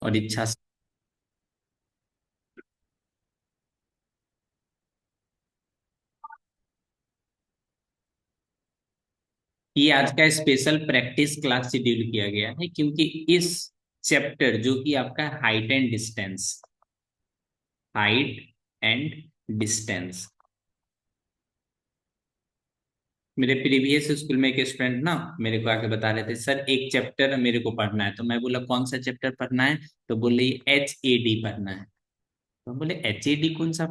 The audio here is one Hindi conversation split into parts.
और इच्छा। ये आज का स्पेशल प्रैक्टिस क्लास शेड्यूल किया गया है क्योंकि इस चैप्टर जो कि आपका हाइट एंड डिस्टेंस, मेरे प्रीवियस स्कूल में एक स्टूडेंट ना मेरे को आके बता रहे थे, सर एक चैप्टर मेरे को पढ़ना है। तो मैं बोला कौन सा चैप्टर पढ़ना है? तो बोले HAD पढ़ना है। तो हम बोले HAD कौन सा?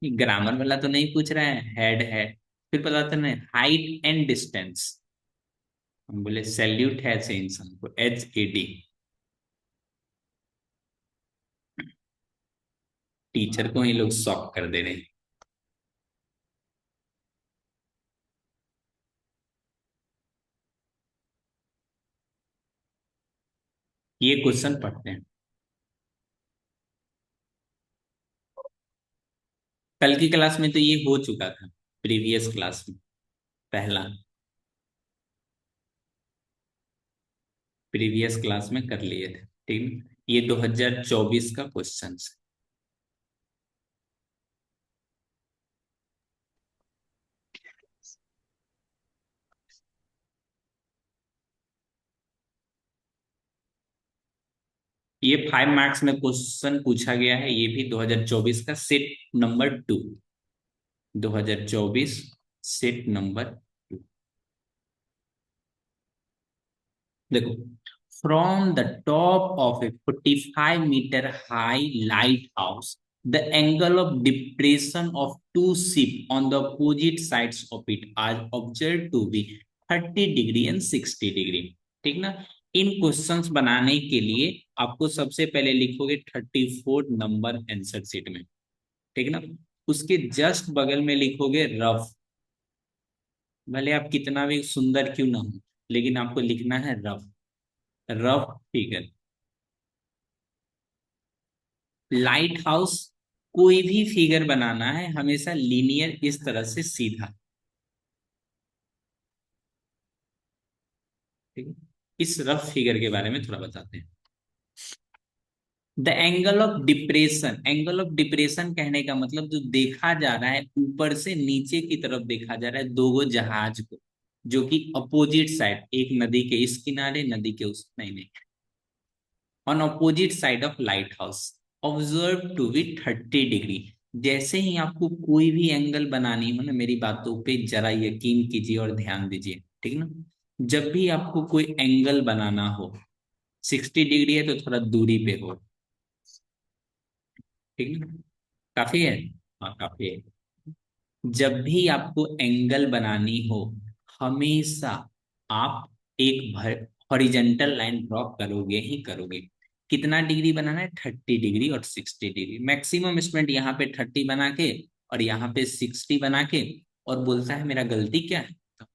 ग्रामर वाला तो नहीं पूछ रहा है, हेड है। फिर पता था नहीं, हाइट एंड डिस्टेंस। हम बोले सैल्यूट है ऐसे इंसान को, HAD। टीचर को ही लोग शॉक कर दे रहे हैं। ये क्वेश्चन पढ़ते हैं। कल की क्लास में तो ये हो चुका था, प्रीवियस क्लास में। पहला प्रीवियस क्लास में कर लिए थे, ठीक। ये 2024 का क्वेश्चन। ये 5 मार्क्स में क्वेश्चन पूछा गया है, ये भी 2024 का सेट नंबर 2। 2024 set number 2। देखो, from the top of a 45 metre high lighthouse, the angle of depression of two ship on the opposite sides of it are observe to be 30 degree and 60 degree. ठीक ना? इन क्वेश्चंस बनाने के लिए आपको सबसे पहले लिखोगे 34 नंबर आंसर शीट में। ठीक ना? उसके जस्ट बगल में लिखोगे रफ। भले आप कितना भी सुंदर क्यों ना हो, लेकिन आपको लिखना है rough. Rough figure. Light house, कोई भी फिगर बनाना है हमेशा लीनियर, इस तरह से सीधा। ठीक है? इस रफ फिगर के बारे में थोड़ा बताते हैं। द एंगल ऑफ डिप्रेशन कहने का मतलब जो देखा जा रहा है ऊपर से नीचे की तरफ देखा जा रहा है दो गो जहाज को, जो कि अपोजिट साइड, एक नदी के इस किनारे, नदी के उस, नहीं नहीं, on opposite side of lighthouse, observe to be 30 degree. जैसे ही आपको कोई भी एंगल बनानी हो ना, मेरी बातों पे जरा यकीन कीजिए और ध्यान दीजिए। ठीक ना? जब भी आपको कोई एंगल बनाना हो, 60 डिग्री है तो थोड़ा दूरी पे हो। ठीक ना? काफी है। हाँ काफी है। जब भी आपको एंगल बनानी हो, हमेशा आप एक हॉरिजेंटल लाइन ड्रॉ करोगे ही करोगे। कितना डिग्री बनाना है? 30 डिग्री और 60 डिग्री। मैक्सिमम स्टूडेंट यहाँ पे 30 बना के और यहाँ पे 60 बना के, और बोलता है मेरा गलती क्या है। तो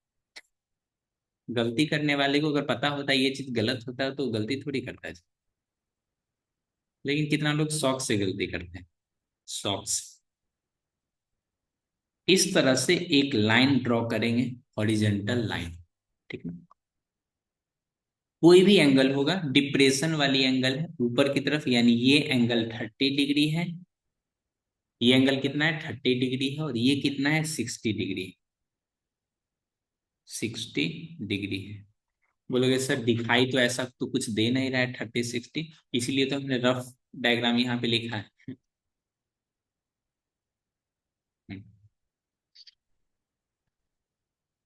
गलती करने वाले को अगर पता होता है ये चीज गलत होता है तो गलती थोड़ी करता है। लेकिन कितना लोग शौक से गलती करते हैं, शौक से। इस तरह से एक लाइन ड्रॉ करेंगे, हॉरिजेंटल लाइन। ठीक ना? कोई भी एंगल होगा, डिप्रेशन वाली एंगल है ऊपर की तरफ, यानी ये एंगल 30 डिग्री है। ये एंगल कितना है? 30 डिग्री है। और ये कितना है? 60 डिग्री। 60 डिग्री है। बोलोगे सर दिखाई तो ऐसा तो कुछ दे नहीं रहा है, 30 60, इसीलिए तो हमने रफ डायग्राम यहाँ पे लिखा है।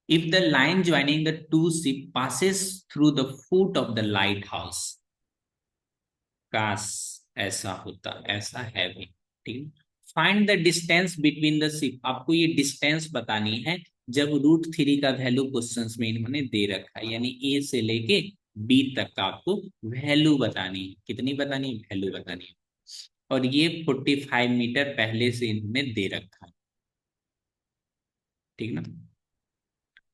If the line joining the two ship passes through the foot of the lighthouse, काश ऐसा होता, ऐसा है भी। ठीक। Find the distance between the ship, आपको ये डिस्टेंस बतानी है। जब √3 का वैल्यू क्वेश्चंस में इन्होंने दे रखा है, यानी ए से लेके बी तक का आपको वैल्यू बतानी है। कितनी बतानी है? वैल्यू बतानी है। और ये 45 मीटर पहले से इन्होंने दे रखा है। ठीक ना?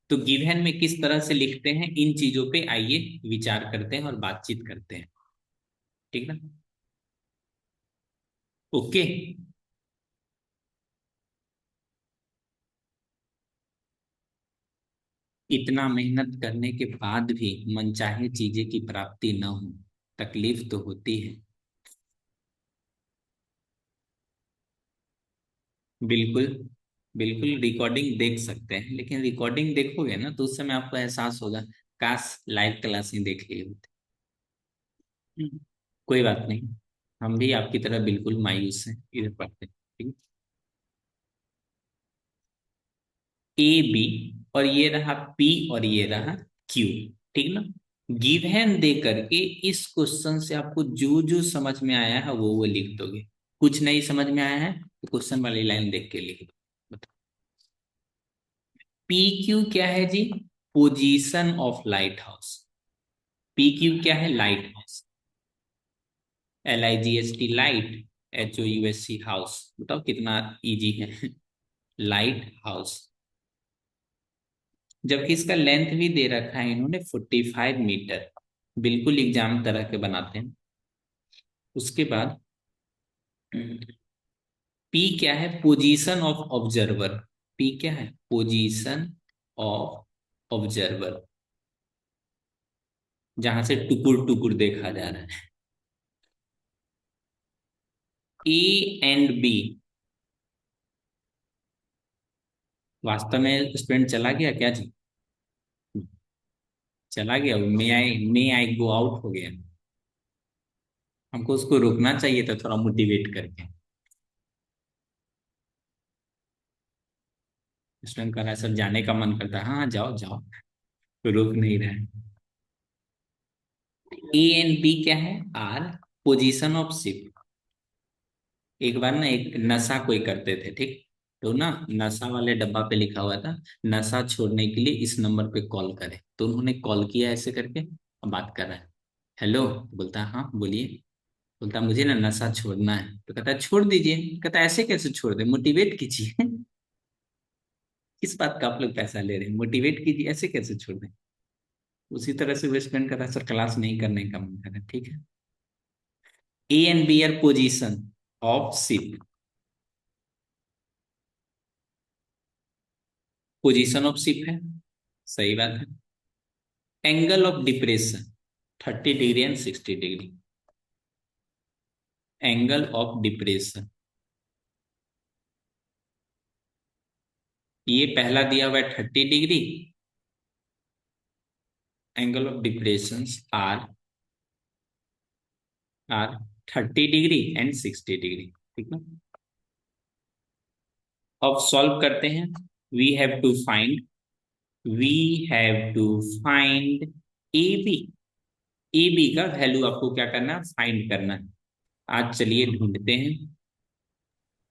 तो गिवन में किस तरह से लिखते हैं, इन चीजों पे आइए विचार करते हैं और बातचीत करते हैं। ठीक ना? ओके। इतना मेहनत करने के बाद भी मनचाहे चीजें की प्राप्ति न हो, तकलीफ तो होती है। बिल्कुल। बिल्कुल रिकॉर्डिंग देख सकते हैं, लेकिन रिकॉर्डिंग देखोगे ना तो उस समय आपको एहसास होगा, काश लाइव क्लास ही देख लिए होते। कोई बात नहीं, हम भी आपकी तरह बिल्कुल मायूस हैं, इधर पढ़ते हैं, ठीक है। ए बी, और ये रहा पी, और ये रहा क्यू, ठीक ना। गिवन दे करके इस क्वेश्चन से आपको जो जो समझ में आया है वो लिख दोगे। कुछ नहीं समझ में आया है तो क्वेश्चन वाली लाइन देख के लिख दो। पी क्यू क्या है जी? Position of lighthouse. P Q क्या है? Lighthouse. LIGHT light, HOUSE house. बताओ कितना इजी है। Lighthouse. जबकि इसका लेंथ भी दे रखा है इन्होंने 45 मीटर। बिल्कुल एग्जाम तरह के बनाते हैं। उसके बाद पी क्या है? Position of observer. पी क्या है? पोजीशन ऑफ ऑब्जर्वर, जहां से टुकुर टुकुर देखा जा रहा है। ए एंड बी, वास्तव में स्टूडेंट चला गया क्या जी? चला गया। मे आई गो आउट हो गया। हमको उसको रोकना चाहिए था थोड़ा मोटिवेट करके। स्टूडेंट कह रहा है सर जाने का मन करता है। हाँ जाओ जाओ, तो रोक नहीं रहे। ए एंड बी क्या है? Are position of ship. एक बार ना एक नशा कोई करते थे, ठीक, तो ना नशा वाले डब्बा पे लिखा हुआ था, नशा छोड़ने के लिए इस नंबर पे कॉल करें। तो उन्होंने कॉल किया ऐसे करके, अब बात कर रहा है। हेलो, तो बोलता है हाँ बोलिए। बोलता है मुझे ना नशा छोड़ना है। तो कहता है छोड़ दीजिए। कहता है ऐसे कैसे छोड़ दे, मोटिवेट कीजिए। किस बात का आप लोग पैसा ले रहे हैं, मोटिवेट कीजिए, ऐसे कैसे छोड़ दें। उसी तरह से वो स्टूडेंट कहता है सर क्लास नहीं करने का मन कर रहा है। ठीक है। A and B are position of ship. Position of ship है, सही बात है। Angle of depression 30 degree and 60 degree. Angle of depression, ये पहला दिया हुआ है 30 degree. Angle of depression are are 30 degree and 60 degree, ठीक है। अब सॉल्व करते हैं। We have to find we have to find A B. A B का वैल्यू आपको क्या करना है? फाइंड करना है। आज चलिए ढूंढते हैं।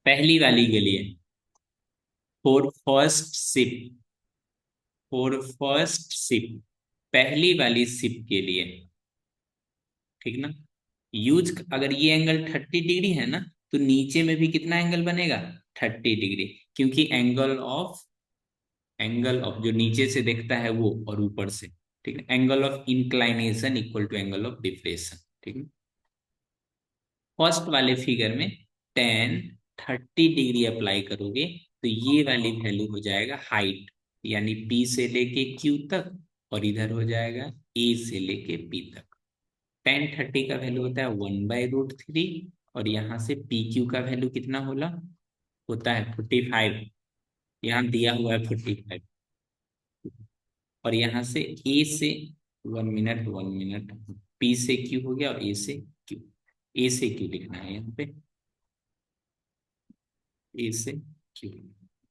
पहली वाली के लिए, for first ship, for first ship, पहली वाली शिप के लिए, ठीक ना। यूज अगर ये एंगल 30 डिग्री है ना, तो नीचे में भी कितना एंगल बनेगा? 30 डिग्री। क्योंकि एंगल ऑफ जो नीचे से देखता है वो, और ऊपर से, ठीक है, angle of inclination equal to angle of depression, ठीक है। फर्स्ट वाले फिगर में टेन 30 डिग्री अप्लाई करोगे तो ये वाली वैल्यू हो जाएगा हाइट, यानी पी से लेके क्यू तक, और इधर हो जाएगा ए से लेके पी तक। टेन 30 का वैल्यू होता है 1/√3, और यहाँ से पी क्यू का वैल्यू कितना होला होता है 45। यहाँ दिया हुआ है 45। और यहाँ से ए से, 1 मिनट 1 मिनट, पी से क्यू हो गया और ए से क्यू। ए से क्यू लिखना है यहाँ पे, ए से क्यू,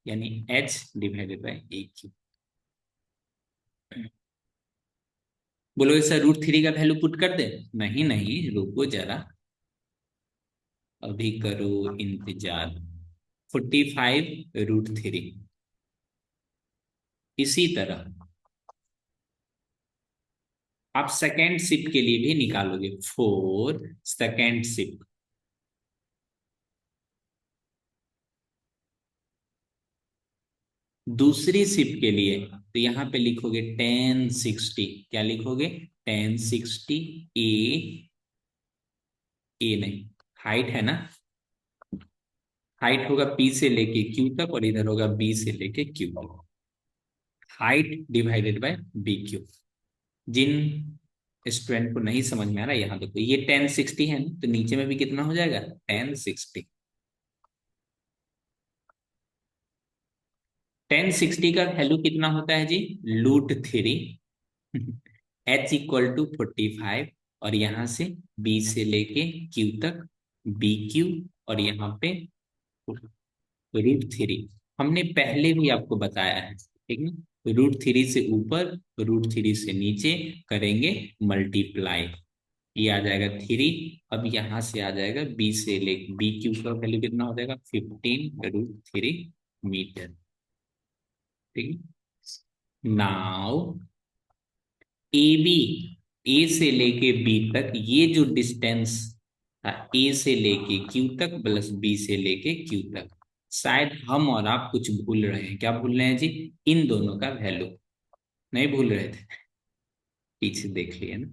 यानी H/A क्यू। बोलोगे सर √3 का वैल्यू पुट कर दे? नहीं नहीं, रुको जरा, अभी करो इंतजार। 45 √3। इसी तरह आप सेकेंड शिप के लिए भी निकालोगे, फोर सेकेंड शिप, दूसरी शिप के लिए, तो यहाँ पे लिखोगे 1060। क्या लिखोगे? 1060 ए, ए नहीं, हाइट है ना, हाइट होगा पी से लेके क्यू तक, और इधर होगा बी से लेके क्यू तक। Height divided by B Q. जिन स्टूडेंट को नहीं समझ में आ रहा, यहाँ देखो ये 1060 है ना, तो नीचे में भी कितना हो जाएगा 1060। 1060 का वैल्यू कितना होता है जी, √3। H = 45, और यहां से बी से लेके क्यू तक, BQ, और यहाँ पे √3। हमने पहले भी आपको बताया है, ठीक ना, √3 से ऊपर, √3 से नीचे करेंगे मल्टीप्लाई, ये आ जाएगा 3। अब यहाँ से आ जाएगा बी से ले, BQ का वैल्यू कितना हो जाएगा 15√3 मीटर, ठीक है। नाउ AB, ए से लेके बी तक ये जो डिस्टेंस था, ए से लेके क्यू तक प्लस बी से लेके क्यू तक, शायद हम और आप कुछ भूल रहे हैं। क्या भूल रहे हैं जी, इन दोनों का वैल्यू नहीं भूल रहे थे, पीछे देख लिए ना।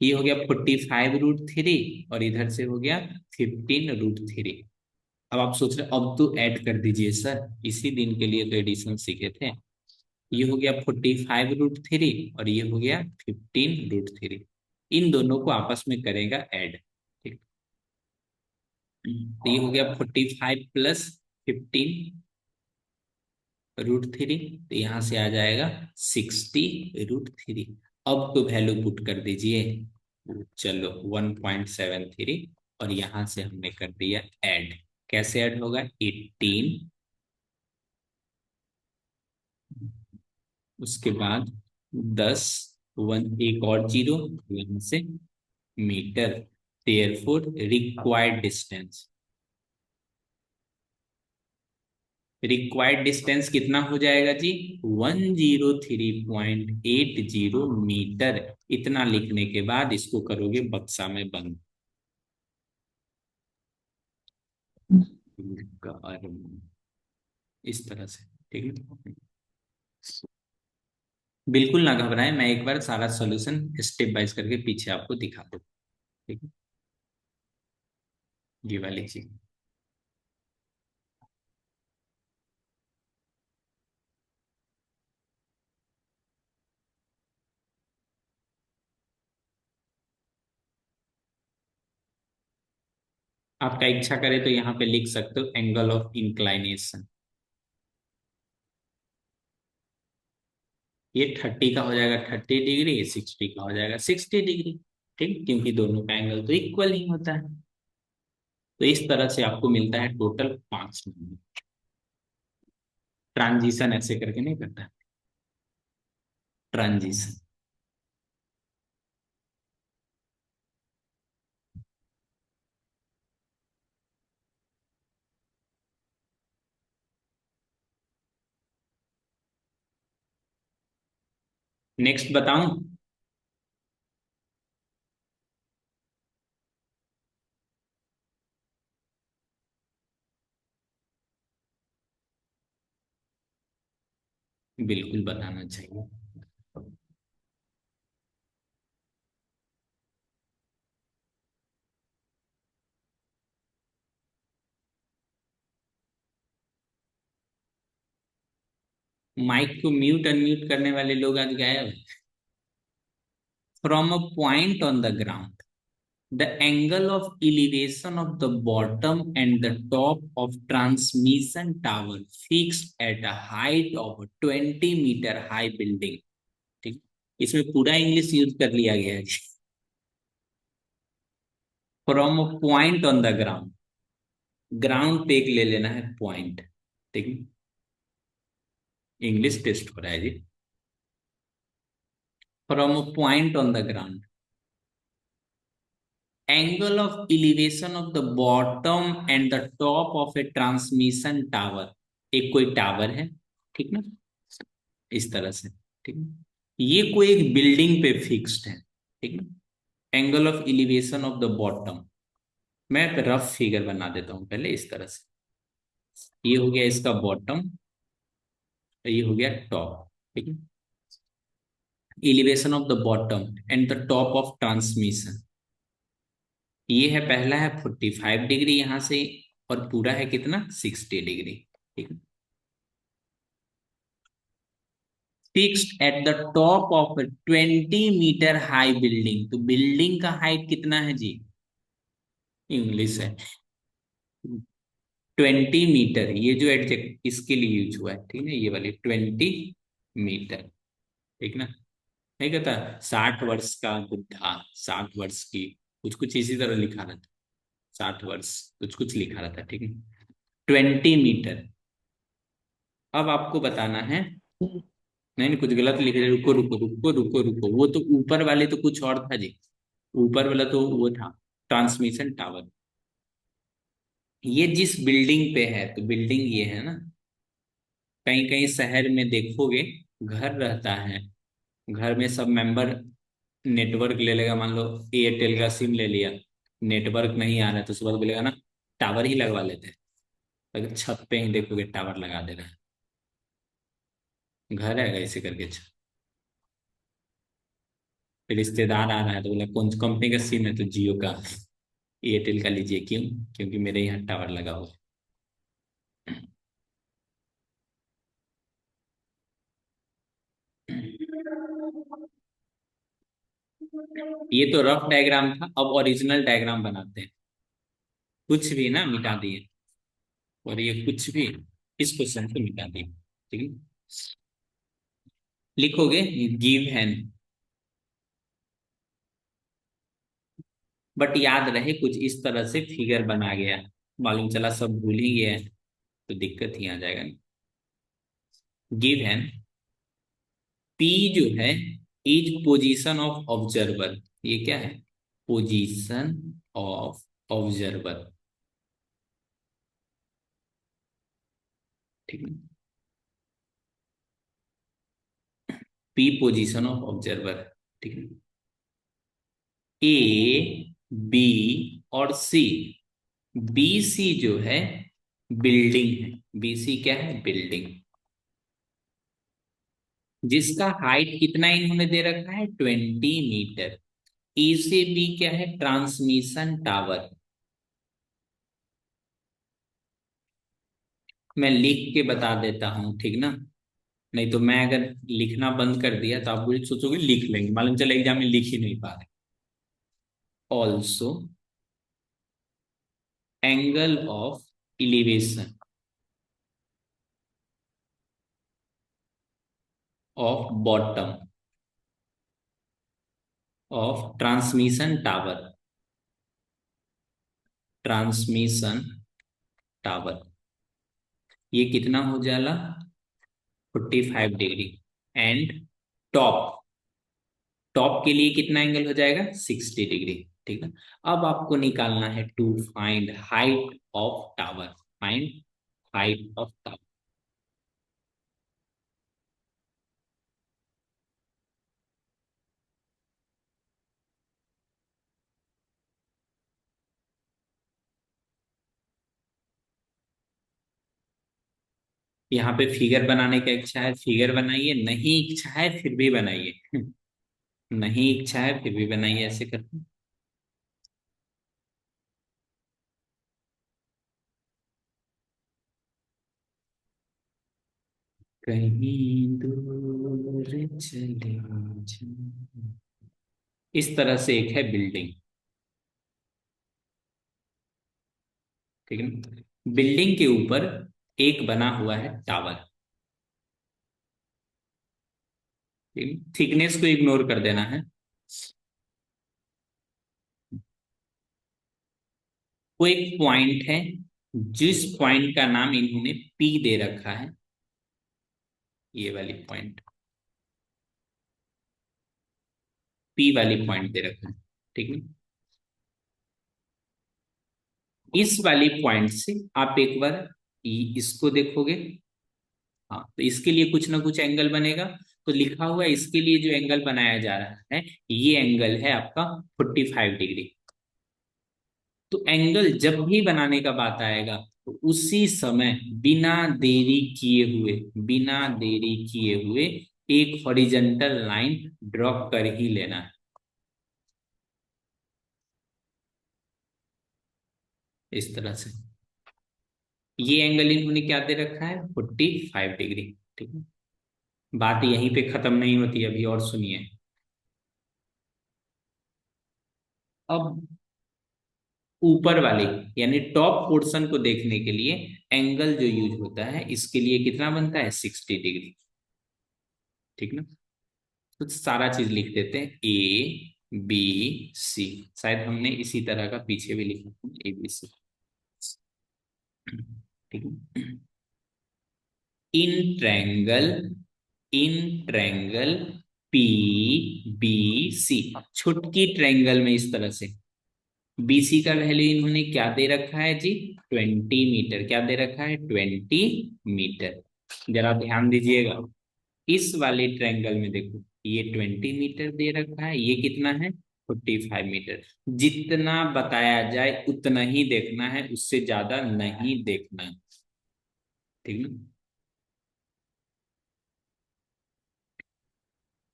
ये हो गया 45√3, और इधर से हो गया 15√3। अब आप सोच रहे अब तो ऐड कर दीजिए सर, इसी दिन के लिए तो एडिशन सीखे थे। ये हो गया 45√3, और ये हो गया 15√3। इन दोनों को आपस में करेगा ऐड, ठीक। तो ये हो गया 45 प्लस 15√3, तो यहाँ से आ जाएगा 60√3। अब तो वैल्यू पुट कर दीजिए, चलो 1.73, और यहाँ से हमने कर दिया ऐड। कैसे ऐड होगा, 18, उसके बाद 10, वन एक और जीरो यहाँ से, मीटर। देयरफॉर रिक्वायर्ड डिस्टेंस कितना हो जाएगा जी, 103.80 मीटर। इतना लिखने के बाद इसको करोगे बक्सा में बंद। इस तरह से, ठीक है। बिल्कुल ना घबराएं, मैं एक बार सारा सॉल्यूशन स्टेप बाइज करके पीछे आपको दिखा दूँ, ठीक है। ये वाली चीज, आपका इच्छा करे तो यहाँ पे लिख सकते हो एंगल ऑफ इंक्लाइनेशन। ये 30 का हो जाएगा 30 डिग्री, ये 60 का हो जाएगा 60 डिग्री, ठीक, क्योंकि दोनों का एंगल तो इक्वल ही होता है। तो इस तरह से आपको मिलता है टोटल 5 नंबर। ट्रांजिशन ऐसे करके नहीं करता, ट्रांजिशन। नेक्स्ट बताऊं, बिल्कुल बताना चाहिए। माइक को म्यूट अनम्यूट करने वाले लोग आज गायब। From a point on the ground, the angle of elevation of the bottom and the top of transmission tower fixed at a height of 20 metre high building, ठीक। इसमें पूरा इंग्लिश यूज कर लिया गया है। From a point on the ground, ground पे एक ले लेना है पॉइंट, ठीक है। इंग्लिश टेस्ट हो रहा है जी। From a point on the ground, angle of elevation of the bottom and the top of a transmission tower, एक कोई टावर है, ठीक ना, इस तरह से, ठीक है। ये कोई एक बिल्डिंग पे फिक्स्ड है, ठीक है। Angle of elevation of the bottom, मैं एक रफ फिगर बना देता हूं पहले, इस तरह से। ये हो गया इसका बॉटम, ये हो गया टॉप, ठीक है। Elevation of the bottom and the top of transmission, ये है पहला है 45 डिग्री यहां से, और पूरा है कितना 60 डिग्री, ठीक है। Fixed at the top of 20 metre high building. तो बिल्डिंग का हाइट कितना है जी? इंग्लिश है। 20 मीटर, ये जो एडजेक्ट इसके लिए यूज हुआ है, ठीक है, ये वाली 20 मीटर। ठीक ना? नहीं कहता 60 वर्ष का बुढ़ा, 60 वर्ष की, कुछ कुछ इसी तरह लिखा रहता। 60 वर्ष, कुछ कुछ लिखा रहता, ठीक है। 20 मीटर। अब आपको बताना है, नहीं नहीं, कुछ गलत लिख रहे, रुको रुको रुको रुको रुको, वो तो ऊपर वाले तो कुछ और था जी। ऊपर वाला तो वो था ट्रांसमिशन टावर। ये जिस बिल्डिंग पे है, तो बिल्डिंग ये है ना। कहीं कहीं शहर में देखोगे, घर रहता है, घर में सब मेंबर नेटवर्क ले लेगा, मान लो एयरटेल का सिम ले लिया, नेटवर्क नहीं आ रहा है तो सुबह बोलेगा ना, टावर ही लगवा लेते हैं। अगर छत पे ही देखोगे टावर लगा दे रहा है, घर है ऐसे करके। फिर रिश्तेदार आ रहा है तो बोला कौन सी कंपनी का सिम है, तो जियो का। एयरटेल का लीजिए, क्यों? क्योंकि मेरे यहाँ टावर लगा हुआ है। ये तो रफ डायग्राम था, अब ओरिजिनल डायग्राम बनाते हैं। कुछ भी ना मिटा दिए, और ये कुछ भी इस क्वेश्चन को मिटा दिए, ठीक है। लिखोगे गिव हैन, बट याद रहे कुछ इस तरह से फिगर बना गया, मालूम चला सब भूल ही गया है, तो दिक्कत ही आ जाएगा। गिव हैन, पी जो है इज पोजीशन ऑफ ऑब्जर्वर। ये क्या है? पोजीशन ऑफ ऑब्जर्वर, ठीक है। पी पोजीशन ऑफ ऑब्जर्वर, ठीक है। ए, बी और सी, बी सी जो है बिल्डिंग है। बी सी क्या है? बिल्डिंग। जिसका हाइट कितना इन्होंने दे रखा है? 20 मीटर। ए से बी क्या है? Transmission tower. मैं लिख के बता देता हूँ, ठीक ना? नहीं तो मैं अगर लिखना बंद कर दिया तो आप भी सोचोगे लिख लेंगे, मालूम चला एग्जाम में लिख ही नहीं पा रहे। Also angle of elevation of bottom of transmission tower, transmission tower, ये कितना हो जाला? 45 डिग्री। एंड टॉप, टॉप के लिए कितना एंगल हो जाएगा? 60 डिग्री, ठीक है। अब आपको निकालना है to find height of tower. Find height of tower. यहाँ पे फिगर बनाने का इच्छा है फिगर बनाइए, नहीं इच्छा है फिर भी बनाइए। नहीं इच्छा है फिर भी बनाइए, ऐसे करके। कहीं दूर चले जाऊं। इस तरह से एक है बिल्डिंग, ठीक है ना? बिल्डिंग के ऊपर एक बना हुआ है टावर, थिकनेस को इग्नोर कर देना है। वो एक पॉइंट है, जिस पॉइंट का नाम इन्होंने पी दे रखा है, ये वाली पॉइंट, पी वाली पॉइंट दे रखा है, ठीक है। इस वाली पॉइंट से आप एक बार इसको देखोगे, हाँ, तो इसके लिए कुछ ना कुछ एंगल बनेगा। तो लिखा हुआ है इसके लिए जो एंगल बनाया जा रहा है, ये एंगल है आपका 45 डिग्री। तो एंगल जब भी बनाने का बात आएगा, तो उसी समय बिना देरी किए हुए, बिना देरी किए हुए एक हॉरिजेंटल लाइन ड्रॉ कर ही लेना है, इस तरह से। ये एंगल इन्होंने क्या दे रखा है? 45 डिग्री, ठीक है। बात यहीं पे खत्म नहीं होती, अभी और सुनिए। अब ऊपर वाले यानी टॉप पोर्शन को देखने के लिए एंगल जो यूज होता है, इसके लिए कितना बनता है, 60 डिग्री। ठीक ना। तो सारा चीज लिख देते हैं, ABC। शायद हमने इसी तरह का पीछे भी लिखा था, ABC। ठीक है। इन ट्रैंगल PBC, छुटकी ट्रैंगल में इस तरह से BC का वैल्यू इन्होंने क्या दे रखा है जी, 20 मीटर। क्या दे रखा है, 20 मीटर। जरा ध्यान दीजिएगा, इस वाले ट्रायंगल में देखो, ये 20 मीटर दे रखा है, ये कितना है, 45 मीटर। जितना बताया जाए उतना ही देखना है, उससे ज्यादा नहीं देखना है। ठीक ना।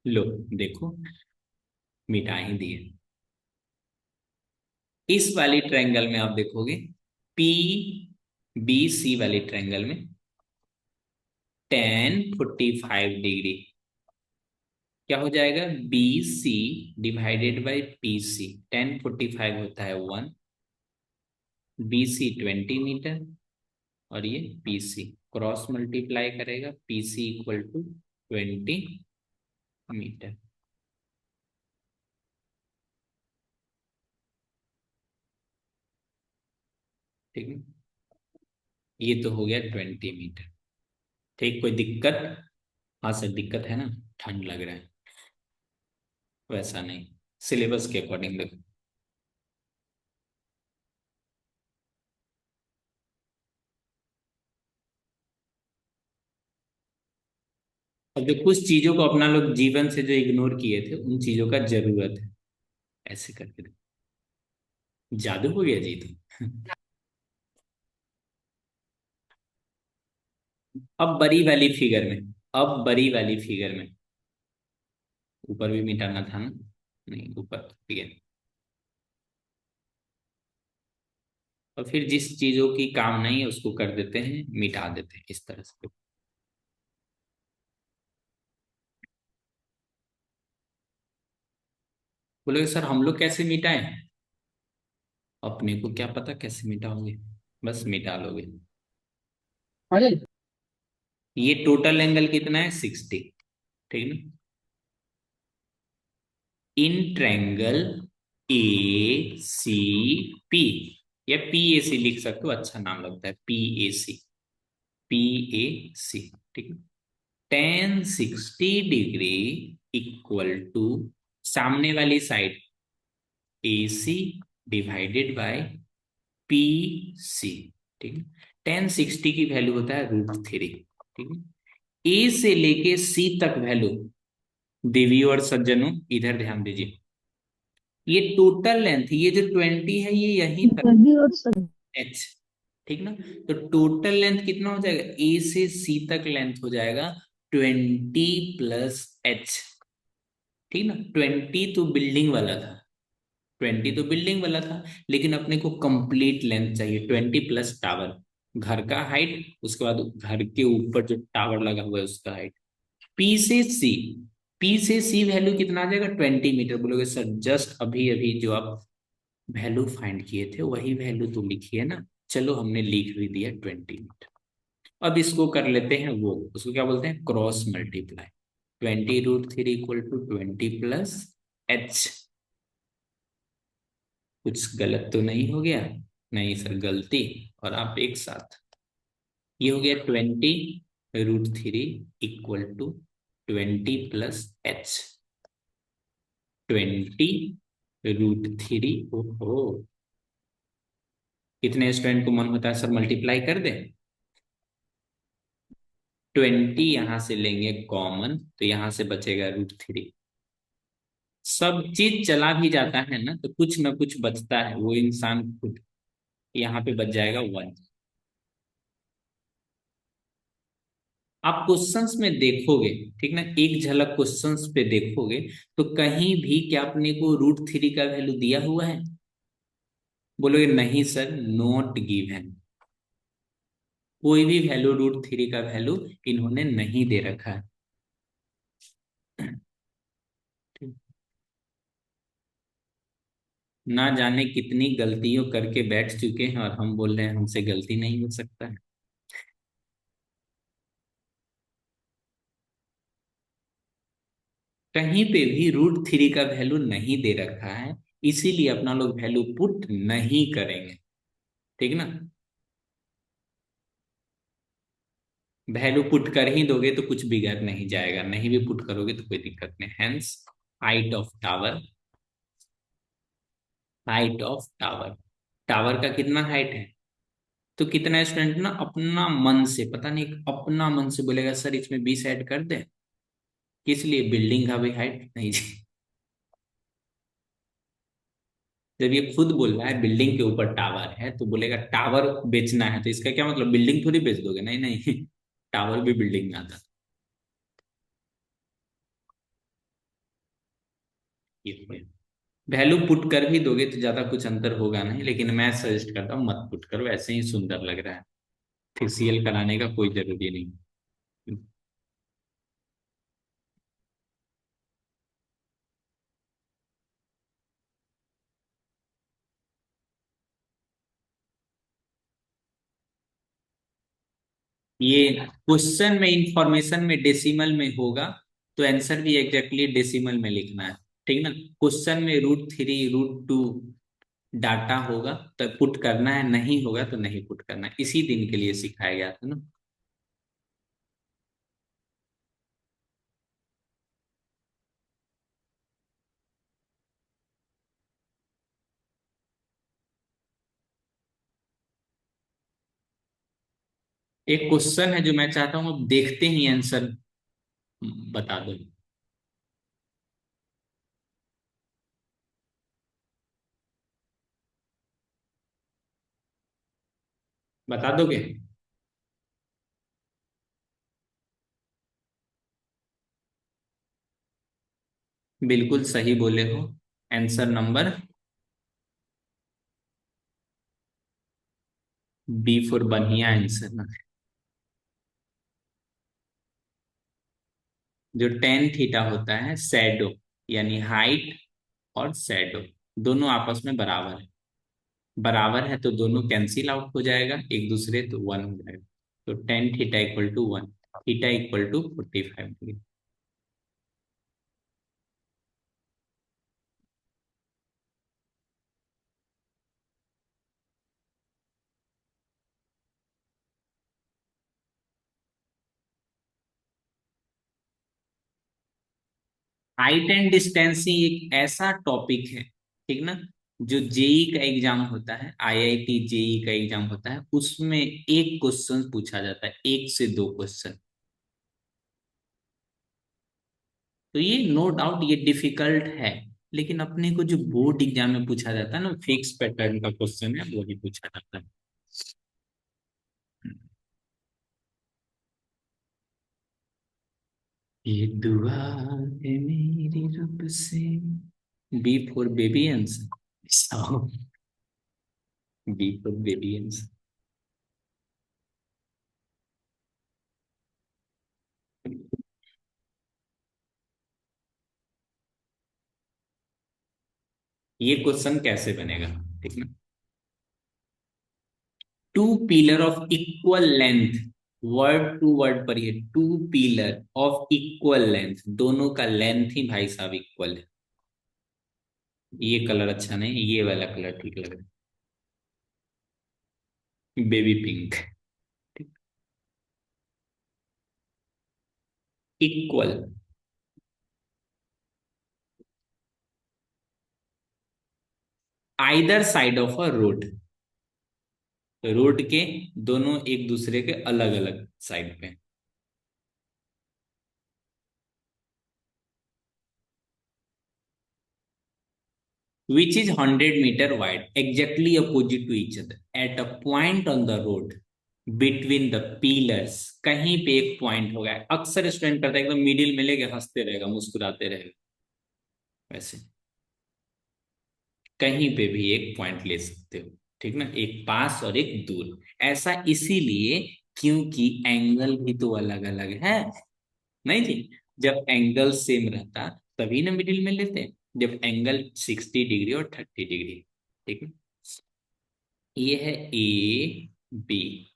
लो, देखो, मिटा ही दिए। इस वाली ट्रायंगल में आप देखोगे, PBC वाली ट्रायंगल में 10 45 डिग्री क्या हो जाएगा, BC डिवाइडेड बाई PC। 10 45 होता है 1, BC 20 मीटर, और ये PC क्रॉस मल्टीप्लाई करेगा, PC इक्वल टू 20 मीटर। ठीक है, ये तो हो गया 20 मीटर। ठीक, कोई दिक्कत। हाँ सर, दिक्कत है ना, ठंड लग रहा है। वैसा नहीं, सिलेबस के अकॉर्डिंग देखो। अब जो कुछ चीजों को अपना लोग जीवन से जो इग्नोर किए थे, उन चीजों का जरूरत है। ऐसे करके देखो। जादू हो गया जी तो। अब बड़ी वाली फिगर में, अब बड़ी वाली फिगर में ऊपर भी मिटाना था ना, नहीं ऊपर, ठीक है। और फिर जिस चीजों की काम नहीं है उसको कर देते हैं, मिटा देते हैं इस तरह से। बोलोगे सर हम लोग कैसे मिटाएं, अपने को क्या पता कैसे मिटाओगे, बस मिटा लोगे। अरे, ये टोटल एंगल कितना है, 60। ठीक ना। इन ट्रैंगल ACP, या PAC लिख सकते हो, अच्छा नाम लगता है, PAC। ठीक है। 10 60 डिग्री इक्वल टू सामने वाली side AC divided by PC। ठीक है। 10 60 की वैल्यू होता है √3। ठीक है। A से लेके C तक वैल्यू, देवी और सज्जनों इधर ध्यान दीजिए, ये टोटल लेंथ, ये जो 20 है ये यहीं तक, देवी और H। ठीक ना। तो टोटल लेंथ कितना हो जाएगा, A से C तक लेंथ हो जाएगा 20 + H। ठीक ना। 20 तो बिल्डिंग वाला था, 20 तो बिल्डिंग वाला था, लेकिन अपने को कंप्लीट लेंथ चाहिए, 20 + टावर, घर का हाइट, उसके बाद घर के ऊपर जो टावर लगा हुआ है उसका हाइट। P से C, P से C वैल्यू कितना आ जाएगा, 20 मीटर। बोलोगे सर जस्ट अभी अभी जो आप वैल्यू फाइंड किए थे वही वैल्यू तो लिखिए ना। चलो हमने लिख भी दिया 20 मीटर। अब इसको कर लेते हैं, वो उसको क्या बोलते हैं, cross multiply. 20 √3 equal to 20 + H। कुछ गलत तो नहीं हो गया, नहीं सर गलती, और आप एक साथ, ये हो गया 20 √3 इक्वल टू 20 + H। 20 √3, ओहो, कितने स्टूडेंट को मन होता है सर मल्टीप्लाई कर दे। 20 यहां से लेंगे कॉमन, तो यहां से बचेगा √3। सब चीज चला भी जाता है ना तो कुछ ना कुछ बचता है, वो इंसान खुद, यहाँ पे बच जाएगा 1। आप क्वेश्चंस में देखोगे, ठीक ना, एक झलक क्वेश्चंस पे देखोगे, तो कहीं भी क्या अपने को √3 का वैल्यू दिया हुआ है, बोलोगे नहीं सर, नॉट गिवन। कोई भी वैल्यू √3 का वैल्यू इन्होंने नहीं दे रखा है। ना जाने कितनी गलतियों करके बैठ चुके हैं और हम बोल रहे हैं हमसे गलती नहीं हो सकता है। कहीं पे भी √3 का वैल्यू नहीं दे रखा है, इसीलिए अपना लोग वैल्यू पुट नहीं करेंगे। ठीक ना। वैल्यू पुट कर ही दोगे तो कुछ बिगड़ नहीं जाएगा, नहीं भी पुट करोगे तो कोई दिक्कत नहीं। Hence height of tower, height of tower, tower का कितना हाइट है। तो कितना स्टूडेंट ना अपना मन से, पता नहीं अपना मन से बोलेगा सर इसमें 20 ऐड कर दे, किस लिए, बिल्डिंग का भी हाइट नहीं जी। जब ये खुद बोल रहा है बिल्डिंग के ऊपर टावर है तो बोलेगा टावर बेचना है, तो इसका क्या मतलब बिल्डिंग थोड़ी बेच दोगे, नहीं नहीं टावर भी बिल्डिंग में आता है। वैल्यू पुट कर भी दोगे तो ज्यादा कुछ अंतर होगा नहीं, लेकिन मैं सजेस्ट करता हूँ मत पुट करो, ऐसे ही सुंदर लग रहा है, फिर सीएल कराने का कोई जरूरी नहीं। ये क्वेश्चन में इंफॉर्मेशन में डेसिमल में होगा तो आंसर भी एग्जैक्टली डेसिमल में लिखना है। ठीक ना। क्वेश्चन में √3 √2 डाटा होगा तो पुट करना है, नहीं होगा तो नहीं पुट करना है, इसी दिन के लिए सिखाया गया था ना। एक क्वेश्चन है जो मैं चाहता हूँ अब देखते ही आंसर बता दो। बता दोगे। बिल्कुल सही बोले हो। आंसर नंबर B4 बढ़िया आंसर ना। जो टेन थीटा होता है सैडो, यानी हाइट और सैडो दोनों आपस में बराबर है। बराबर है तो दोनों कैंसिल आउट हो जाएगा एक दूसरे, तो 1 हो जाएगा। तो tan theta equal to 1, theta equal to 45 degree. Height and distance ही एक ऐसा टॉपिक है, ठीक ना, जो जेई का एग्जाम होता है, आईआईटी जेई का एग्जाम होता है, उसमें एक क्वेश्चन पूछा जाता है, एक से दो क्वेश्चन। तो ये नो डाउट ये डिफिकल्ट है, लेकिन अपने को जो बोर्ड एग्जाम में पूछा जाता है ना, फिक्स पैटर्न का क्वेश्चन है, वही पूछा जाता है। ये दुआ है मेरी रब से। B4 baby answer. B4 baby answer. ये क्वेश्चन कैसे बनेगा, ठीक ना। Two pillar of equal length, word to word पढ़िए, two pillar of equal length, दोनों का लेंथ ही भाई साहब इक्वल है। ये कलर अच्छा नहीं, ये वाला कलर ठीक लग रहा है, baby pink. Equal, either side of a road, road के दोनों एक दूसरे के अलग अलग साइड पे, which is 100 metre wide exactly opposite to each other at a point on the road between the pillars। कहीं पे एक पॉइंट होगा, अक्सर स्टूडेंट करता है एकदम मिडिल में लेके हंसते रहेगा मुस्कुराते रहेगा, वैसे कहीं पे भी एक पॉइंट ले सकते हो। ठीक ना, एक पास और एक दूर, ऐसा इसीलिए क्योंकि एंगल भी तो अलग अलग है, नहीं जी। जब एंगल सेम रहता तभी ना मिडिल में लेते हैं। जब एंगल 60 डिग्री और 30 डिग्री, ठीक है। ये है ए बी,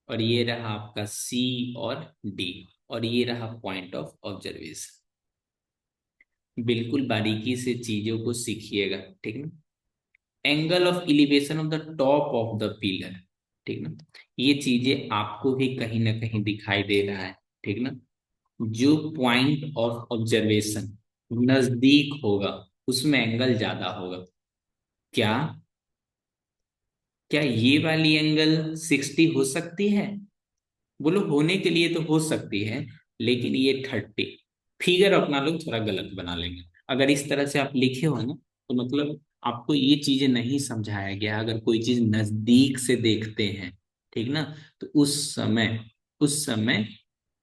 और ये रहा आपका सी और डी, और ये रहा पॉइंट ऑफ ऑब्जर्वेशन। बिल्कुल बारीकी से चीजों को सीखिएगा, ठीक ना। Angle of elevation of the top of the pillar, ठीक ना। ये चीजें आपको भी कहीं ना कहीं दिखाई दे रहा है, ठीक ना। जो पॉइंट ऑफ ऑब्जर्वेशन नजदीक होगा उसमें एंगल ज्यादा होगा। क्या क्या ये वाली एंगल 60 हो सकती है? बोलो, होने के लिए तो हो सकती है, लेकिन ये 30। फिगर अपना लोग थोड़ा गलत बना लेंगे। अगर इस तरह से आप लिखे हो ना, तो मतलब आपको ये चीजें नहीं समझाया गया। अगर कोई चीज नजदीक से देखते हैं, ठीक ना, तो उस समय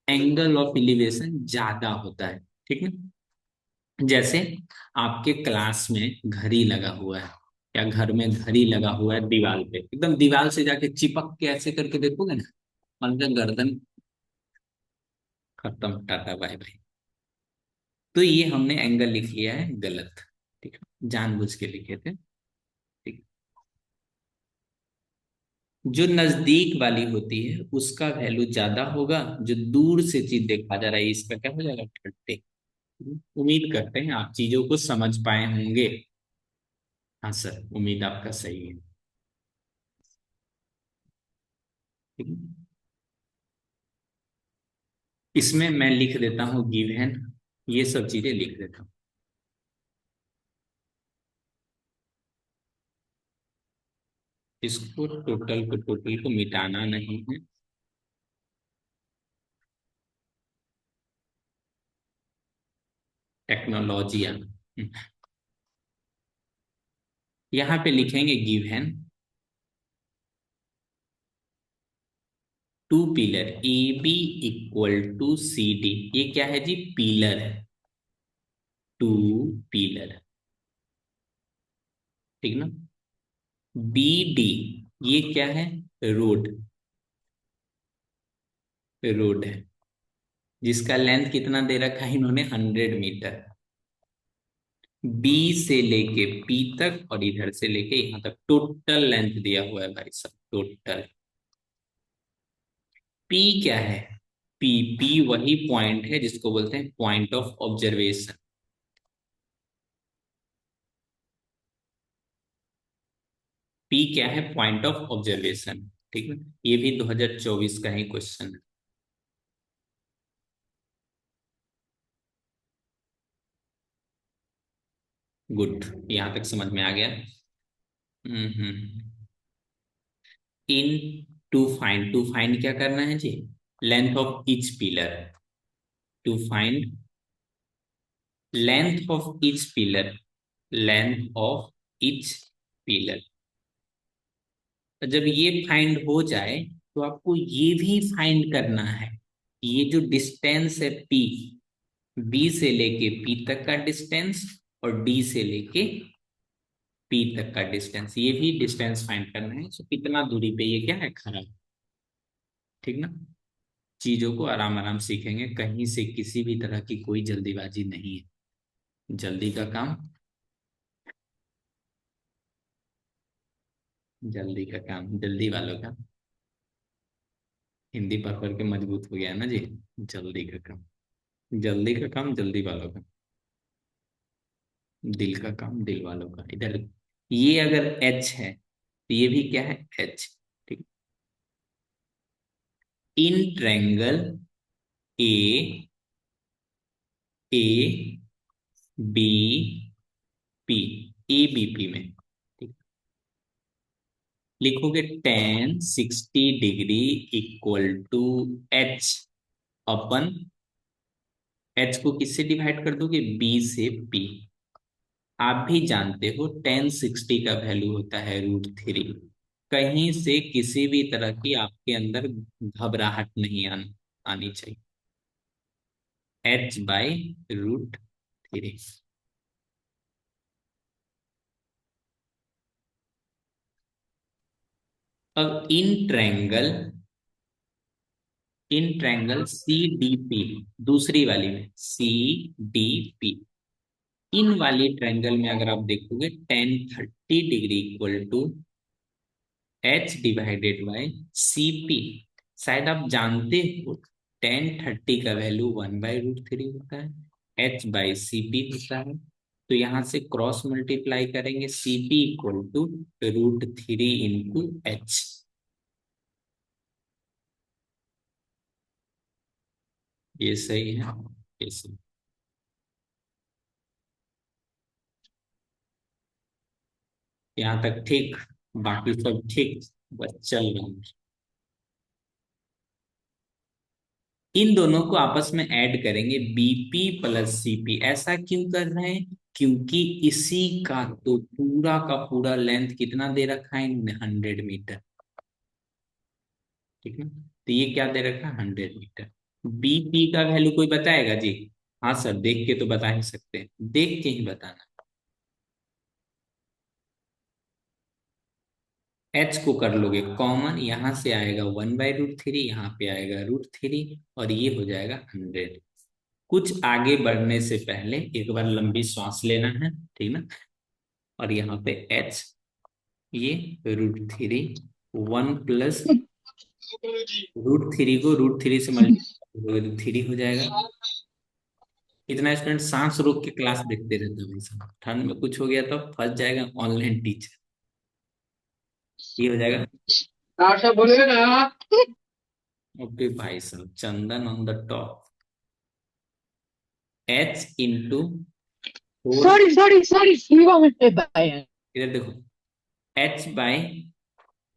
एंगल ऑफ एलिवेशन ज्यादा होता है, ठीक ना। जैसे आपके क्लास में घड़ी लगा हुआ है, या घर में घड़ी लगा हुआ है दीवार पे, एकदम दीवार से जाके चिपक के ऐसे करके देखोगे ना, मतलब गर्दन खत्म, टाटा बाय बाय। तो ये हमने एंगल लिख लिया है गलत, ठीक है, जानबूझ के लिखे थे, ठीक। जो नजदीक वाली होती है उसका वैल्यू ज्यादा होगा, जो दूर से चीज देखा जा रहा है इसका क्या हो जाएगा, 30। उम्मीद करते हैं आप चीजों को समझ पाए होंगे। हाँ सर, उम्मीद आपका सही है, ठीक है। इसमें मैं लिख देता हूँ गिवन, ये सब चीजें लिख देता हूँ। इसको टोटल को मिटाना नहीं है। टेक्नोलॉजिया, यहाँ पे लिखेंगे given two pillar A B equal to C D. ये क्या है जी, पिलर है, टू पिलर, ठीक ना। बी डी, ये क्या है, रोड, रोड है, जिसका लेंथ कितना दे रखा है इन्होंने, 100 मीटर। बी से लेके पी तक और इधर से लेके यहां तक टोटल लेंथ दिया हुआ है भाई साहब, टोटल। पी क्या है, पी पी वही पॉइंट है जिसको बोलते हैं पॉइंट ऑफ ऑब्जर्वेशन। पी क्या है, पॉइंट ऑफ ऑब्जर्वेशन, ठीक है। ये भी 2024 का ही क्वेश्चन है। गुड, यहां तक समझ में आ गया। इन टू फाइंड क्या करना है जी, length of each pillar. To find length of each pillar, length of each pillar. जब ये फाइंड हो जाए, तो आपको ये भी फाइंड करना है, ये जो डिस्टेंस है पी, बी से लेके पी तक का डिस्टेंस, और डी से लेके पी तक का डिस्टेंस, ये भी डिस्टेंस फाइंड करना है। तो कितना दूरी पे ये क्या है, खड़ा, ठीक ना। चीजों को आराम आराम सीखेंगे, कहीं से किसी भी तरह की कोई जल्दीबाजी नहीं है। जल्दी का काम, जल्दी का काम जल्दी वालों का। हिंदी पढ़ पढ़ के मजबूत हो गया ना जी। जल्दी का काम, जल्दी का काम जल्दी वालों का। दिल का काम दिल वालों का। इधर ये अगर एच है, तो ये भी क्या है, एच, ठीक। In triangle A, A B P, A B P में, ठीक। लिखोगे tan 60 degree equal to H अपन, एच को किससे डिवाइड कर दोगे, बी से पी। आप भी जानते हो टेन 60 का वैल्यू होता है √3। कहीं से किसी भी तरह की आपके अंदर घबराहट नहीं आनी चाहिए। H/√3। अब in triangle C D P, दूसरी वाली में सी डी पी, इन वाली ट्रायंगल में अगर आप देखोगे, 10 30 degree equal to H divided by C P. शायद आप जानते हो 10 30 का वैल्यू 1/√3 होता है, एच बाई सी पी होता है। तो यहां से क्रॉस मल्टीप्लाई करेंगे, C P equal to √3 into H. ये सही है, ये सही। यहाँ तक ठीक, बाकी सब ठीक, बस चल रहा है। इन दोनों को आपस में ऐड करेंगे, बीपी प्लस सीपी। ऐसा क्यों कर रहे हैं? क्योंकि इसी का तो पूरा का पूरा लेंथ कितना दे रखा है, 100 मीटर। ठीक है, तो ये क्या दे रखा है, 100 मीटर। बीपी का वैल्यू कोई बताएगा जी? हाँ सर, देख के तो बता ही सकते हैं, देख के ही बताना। एच को कर लोगे कॉमन, यहां से आएगा 1/√3, यहाँ पे आएगा √3, और ये हो जाएगा 100। कुछ आगे बढ़ने से पहले एक बार लंबी सांस लेना है, ठीक ना। और यहाँ पे एच, ये √3, 1 प्लस √3 को √3 से मल्टीप्लाई, 3 हो जाएगा। इतना स्टूडेंट सांस रोक के क्लास देखते रहते हैं भाई साहब, ठंड में कुछ हो गया तो फंस जाएगा ऑनलाइन टीचर। ये हो जाएगा। आशा बोलेगा ना। ओके भाई साहब, Chandan on the top. H into 4, sorry sorry sorry, Shiva में भाई है। इधर देखो, एच बाई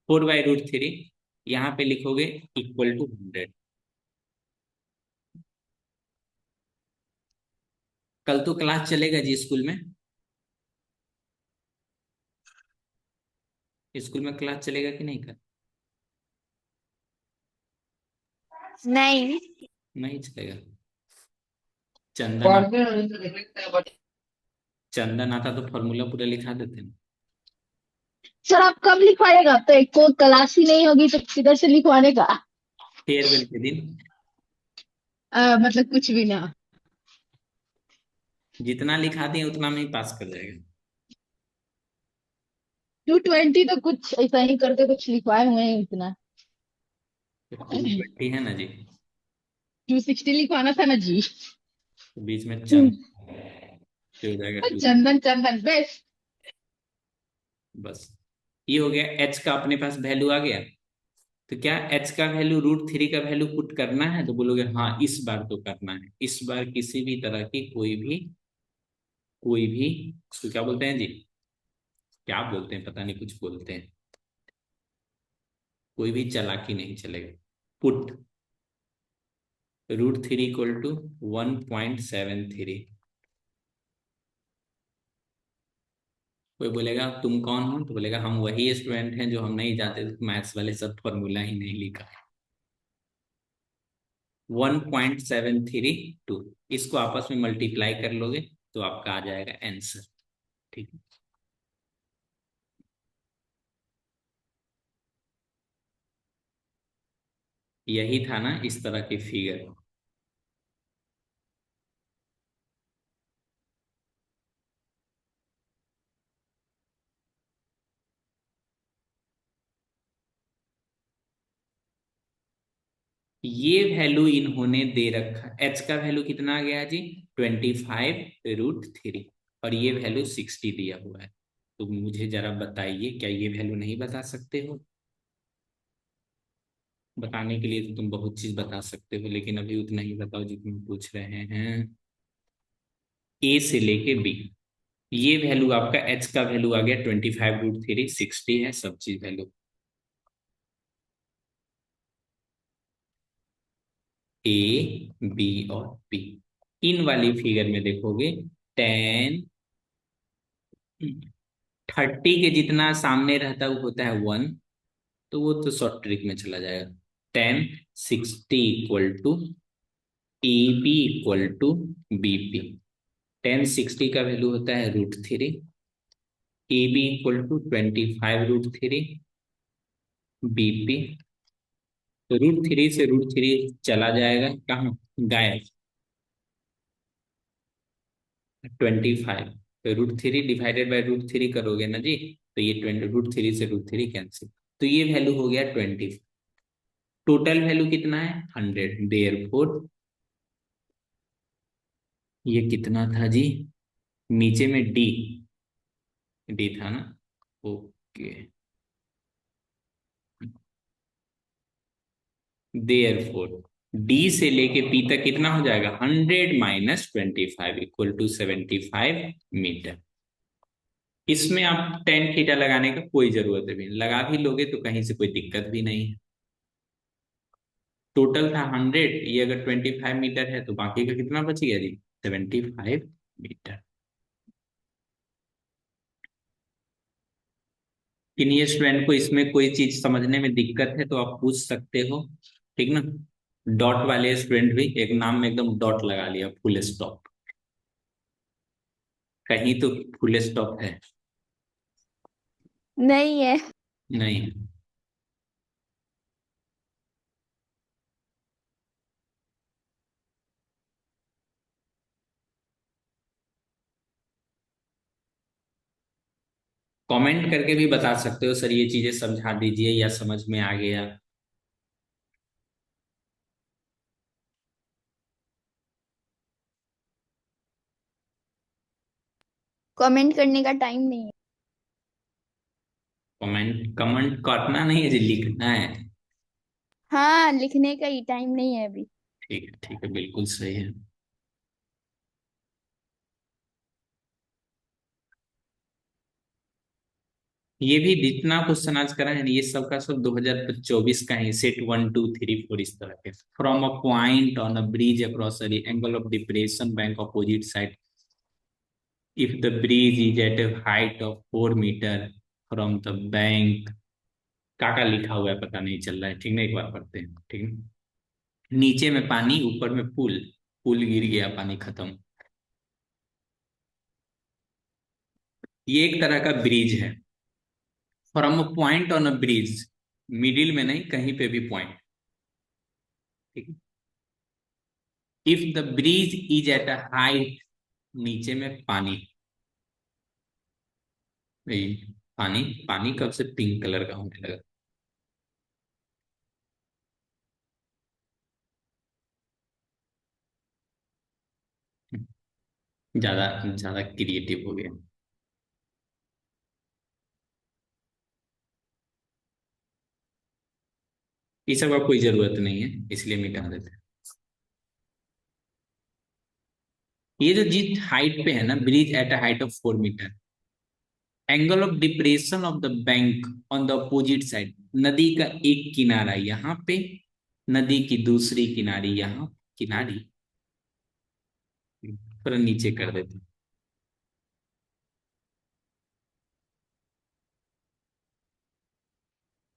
4/√3, यहाँ पे लिखोगे इक्वल टू 100। कल तो क्लास चलेगा जी स्कूल में? स्कूल में क्लास चलेगा कि नहीं कल? नहीं। नहीं चलेगा। चंदन आ, पढ़ते हैं तो देख लेते हैं बच्चे। चंदन आता तो फॉर्मूला पूरा लिखा देते हैं। सर आप कब लिखवाएगा? तो एक को क्लास ही नहीं होगी तो किधर से लिखवाने का? फेयरवेल के दिन मतलब कुछ भी ना। जितना लिखा दिए उतना में ही पास कर जाएगा। 220 तो कुछ ऐसा ही करके कुछ लिखवाए हुए हैं इतना। 220 है ना जी, 260 लिखवाना था ना जी। तो बीच में चंद हो जाएगा 2। चंदन चंदन बेस्ट। बस, ये हो गया। एच का अपने पास वैल्यू आ गया। तो क्या एच का वैल्यू √3 का वैल्यू पुट करना है? तो बोलोगे हाँ, इस बार तो करना है। इस बार किसी भी तरह की कोई भी उसको क्या बोलते हैं जी, क्या बोलते हैं पता नहीं, कुछ बोलते हैं, कोई भी चालाकी नहीं चलेगा। Put √3 equal to 1.73। कोई बोलेगा तुम कौन हो, तो बोलेगा हम वही स्टूडेंट हैं जो हम नहीं जानते, मैथ्स वाले सब फॉर्मूला ही नहीं लिखा। 1.732, इसको आपस में मल्टीप्लाई कर लोगे तो आपका आ जाएगा आंसर। ठीक है, यही था ना इस तरह की फिगर। ये वैल्यू इन्होंने दे रखा, एच का वैल्यू कितना आ गया जी, 25√3, और ये वैल्यू 60 दिया हुआ है। तो मुझे जरा बताइए, क्या ये वैल्यू नहीं बता सकते हो? बताने के लिए तो तुम बहुत चीज बता सकते हो, लेकिन अभी उतना ही बताओ जितना पूछ रहे हैं। ए से लेके बी, ये वैल्यू आपका एच का वैल्यू आ गया 25√3, 60 है सब चीज वैल्यू। ए, बी और पी। इन वाली फिगर में देखोगे, 10 30 के जितना सामने रहता है वो होता है 1, तो वो तो शॉर्ट ट्रिक में चला जाएगा। 10 60 equal to A B equal to B P. 10 60 का वैल्यू होता है √3, A B equal to 25√3, B P. तो √3 से √3 चला जाएगा कहाँ, गायब। 25, तो √3 डिवाइडेड बाय √3 करोगे ना जी, तो ये 20 √3 से √3 कैंसिल, तो ये वैल्यू हो गया 20। टोटल वैल्यू कितना है 100, देयरफॉर ये कितना था जी, नीचे में डी, डी था ना, ओके, देयरफॉर डी से लेके पी तक कितना हो जाएगा, 100 - 25 इक्वल टू 75 मीटर। इसमें आप टेन थीटा लगाने का कोई जरूरत भी नहीं, लगा भी लोगे तो कहीं से कोई दिक्कत भी नहीं है। टोटल था 100, ये अगर 25 मीटर है तो बाकी का कितना बच गया जी, 75 मीटर। किन्हीं स्टूडेंट को इसमें कोई चीज समझने में दिक्कत है तो आप पूछ सकते हो, ठीक ना। डॉट वाले स्टूडेंट भी एक नाम में एकदम डॉट लगा लिया, फुल स्टॉप, कहीं तो फुल स्टॉप है, नहीं है। नहीं। कमेंट करके भी बता सकते हो सर ये चीजें समझा दीजिए या समझ में आ गया। कमेंट करने का टाइम नहीं है। कमेंट कमेंट करना नहीं है जी, लिखना है। हाँ, लिखने का ही टाइम नहीं है अभी। ठीक है, बिल्कुल सही है। ये भी जितना क्वेश्चन आज करा है ना, ये सब का सब 2024 का है, सेट 1 2 3 4 इस तरह के। From a point on a bridge across angle of depression bank opposite side, if the bridge is at a height of 4 metre from the bank, काका लिखा हुआ है पता नहीं चल रहा है, ठीक ना, एक बार पढ़ते हैं, ठीक है। नीचे में पानी, ऊपर में पुल, पुल गिर गया, पानी खत्म। ये एक तरह का ब्रिज है। From a point on a bridge, middle में नहीं, कहीं पे भी पॉइंट, ठीक है। If the bridge is eight a height, नीचे में पानी, भाई पानी, पानी कब से पिंक कलर का होने लगा। ज्यादा ज्यादा क्रिएटिव हो गया, ये सब का कोई जरूरत नहीं है, इसलिए मिटा देते हैं। ये जो जिस हाइट पे है ना, bridge at a height of 4 metre, angle of depression of the bank on the opposite side, नदी का एक किनारा यहाँ पे, नदी की दूसरी किनारी यहाँ, किनारी थोड़ा नीचे कर देते हैं।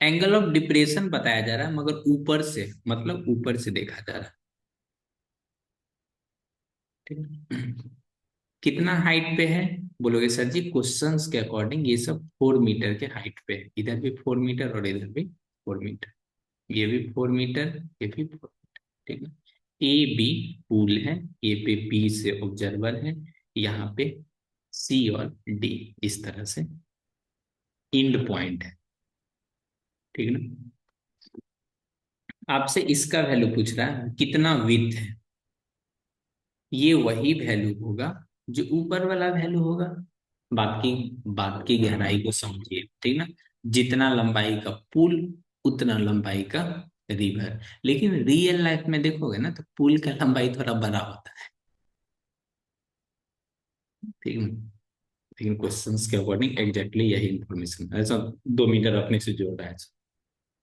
एंगल ऑफ डिप्रेशन बताया जा रहा है मगर ऊपर से, मतलब ऊपर से देखा जा रहा है, ठीक है। कितना हाइट पे है, बोलोगे सर जी क्वेश्चंस के अकॉर्डिंग ये सब 4 मीटर के हाइट पे है, इधर भी 4 मीटर और इधर भी 4 मीटर, ये भी 4 मीटर, ये भी 4 मीटर, ठीक है। ए बी पूल है, ए पे बी से ऑब्जर्वर है, यहाँ पे सी और डी, इस तरह से इंड पॉइंट है, ठीक है ना। आपसे इसका वैल्यू पूछ रहा है कितना विड्थ है, ये वही वैल्यू होगा जो ऊपर वाला वैल्यू होगा। बाकी बाकी गहराई को समझिए, ठीक ना। जितना लंबाई का पुल उतना लंबाई का रिवर, लेकिन रियल लाइफ में देखोगे ना तो पुल का लंबाई थोड़ा बड़ा होता है, ठीक है। लेकिन क्वेश्चंस के अकॉर्डिंग एग्जैक्टली यही इंफॉर्मेशन, ऐसा 2 मीटर अपने से जोड़ रहा है,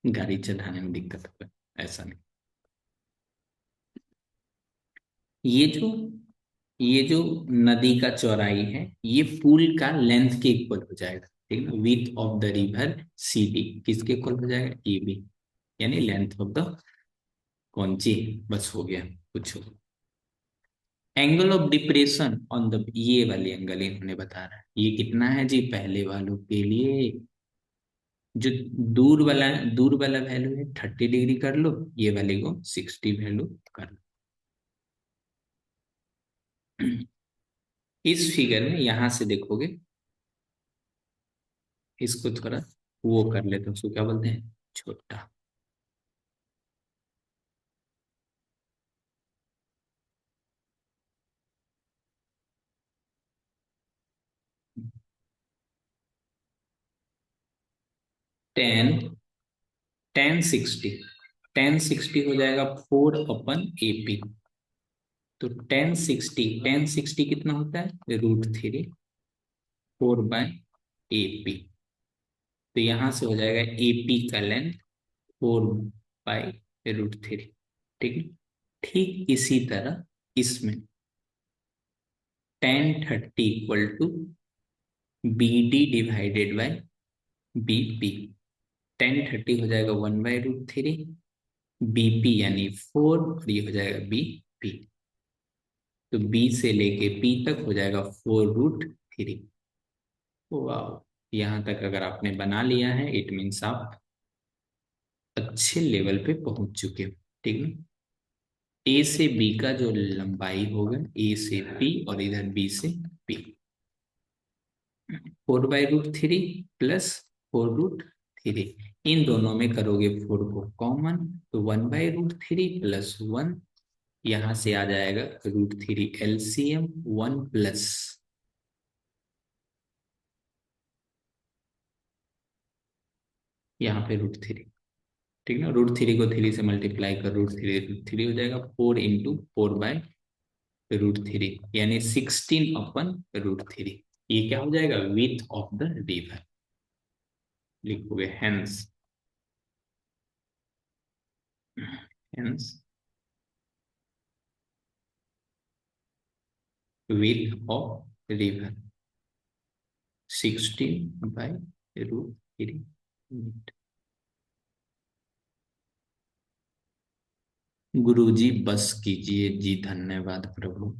गाड़ी चढ़ाने में दिक्कत होगा, ऐसा नहीं। ये जो ये जो नदी का चौड़ाई है, ये पुल का लेंथ के इक्वल हो जाएगा, ठीक है। Width of the river C D किसके इक्वल हो जाएगा, ए बी, यानी लेंथ ऑफ द, कौन सी, बस हो गया कुछ। Angle of depression on the, ये वाली एंगल इन्होंने बता रहा है, ये कितना है जी पहले वालों के लिए, जो दूर वाला वैल्यू है 30 डिग्री कर लो, ये वाले को 60 वैल्यू कर लो। इस फिगर में यहां से देखोगे, इसको थोड़ा वो कर लेते हैं, उसको क्या बोलते हैं, छोटा। टेन, 1060, 1060 हो जाएगा 4/AP। तो 1060 कितना होता है, √3, 4/AP। तो यहां से हो जाएगा AP का लेंथ 4/√3। ठीक है। ठीक इसी तरह इसमें 1030 = BD/BP। 1030 हो जाएगा 1/√3, BP यानी 4, और ये हो जाएगा BP। तो B से लेके P तक हो जाएगा 4√3। वाह, यहाँ तक अगर आपने बना लिया है, इट मीन्स आप अच्छे लेवल पे पहुंच चुके हो। ठीक है। A से B का जो लंबाई होगा, A से P और इधर B से P, 4/√3 प्लस 4√3, इन दोनों में करोगे 4 को कॉमन, तो 1/√3 प्लस 1, यहां से आ जाएगा √3 LCM 1 प्लस, यहाँ पे √3। ठीक है ना, √3 को 3 से मल्टीप्लाई कर √3 हो जाएगा 4 × 4/√3, यानी 16/√3। ये क्या हो जाएगा, विथ ऑफ द रिवर। लिखोगे hence, hence width of river 16/√3 metre. गुरुजी बस कीजिए जी, धन्यवाद प्रभु।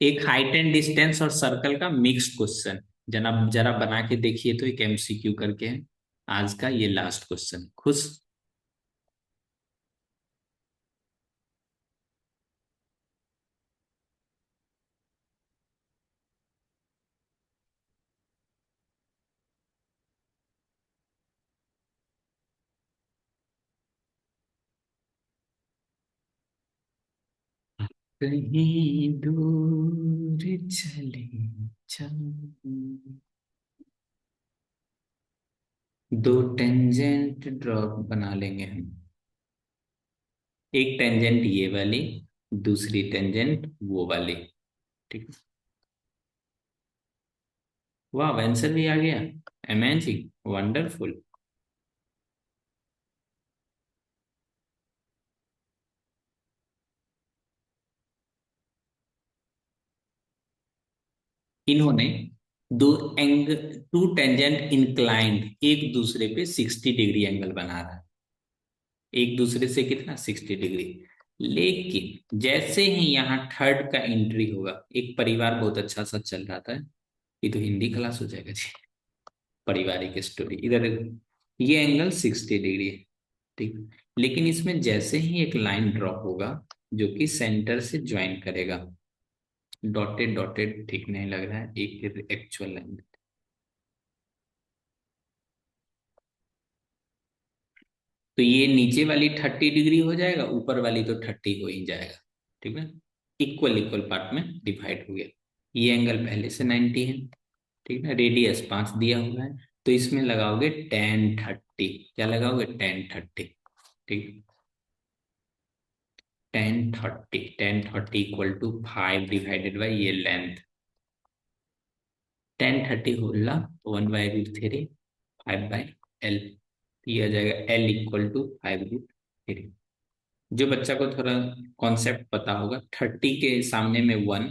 एक हाइट एंड डिस्टेंस और सर्कल का मिक्स्ड क्वेश्चन, जनाब जरा बना के देखिए तो, एक MCQ करके है आज का ये लास्ट क्वेश्चन। खुश। कहीं दूर चले जाऊं, दो टेंजेंट ड्रॉ बना लेंगे हम। एक टेंजेंट ये वाली, दूसरी टेंजेंट वो वाली। ठीक है। वाह, आंसर भी आ गया। Amazing, wonderful. इन्होंने दो एंगल, टू टेंजेंट इंक्लाइंड, एक दूसरे पे 60 डिग्री एंगल बना रहा है, एक दूसरे से कितना, 60 डिग्री। लेकिन जैसे ही यहाँ थर्ड का एंट्री होगा, एक परिवार बहुत अच्छा सा चल रहा था, ये तो हिंदी क्लास हो जाएगा जी, पारिवारिक स्टोरी। इधर ये एंगल 60 डिग्री है। ठीक। लेकिन इसमें जैसे ही एक लाइन ड्रॉ होगा जो कि सेंटर से ज्वाइन करेगा, डॉटेड डॉटेड ठीक नहीं लग रहा है, एक एक्चुअल लाइन। तो ये नीचे वाली 30 डिग्री हो जाएगा, ऊपर वाली तो 30 हो ही जाएगा। ठीक है। इक्वल इक्वल पार्ट में डिवाइड हो गया। ये एंगल पहले से 90 है। ठीक है, रेडियस 5 दिया हुआ है, तो इसमें लगाओगे 1030। क्या लगाओगे, 1030। ठीक। 1030 इक्वल टू 5 डिवाइडेड बाई ये लेंथ। 1030 होला 1/√3, 5/L। ये आ जाएगा L इक्वल टू 5√3। जो बच्चा को थोड़ा कॉन्सेप्ट पता होगा, 30 के सामने में 1,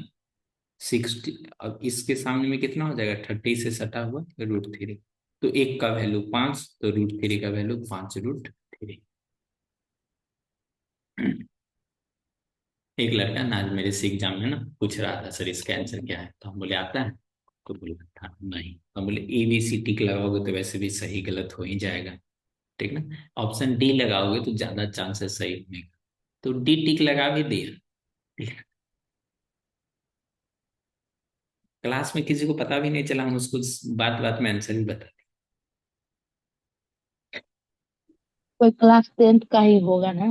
60, अब इसके सामने में कितना हो जाएगा, 30 से सटा हुआ √3। तो एक का वैल्यू 5, तो √3 का वैल्यू 5√3। एक लड़का ना आज मेरे से एग्जाम में ना पूछ रहा था, सर इसका आंसर क्या है? तो हम बोले आता है? तो बोला था नहीं। तो हम बोले ABC टिक लगाओगे तो वैसे भी सही गलत हो ही जाएगा, ठीक ना। ऑप्शन डी लगाओगे तो ज्यादा चांसेस सही होने का, तो डी टिक लगा भी दिया। क्लास में किसी को पता भी नहीं चला, हम उसको बात बात में आंसर भी बता। कोई क्लास 10th का ही होगा ना।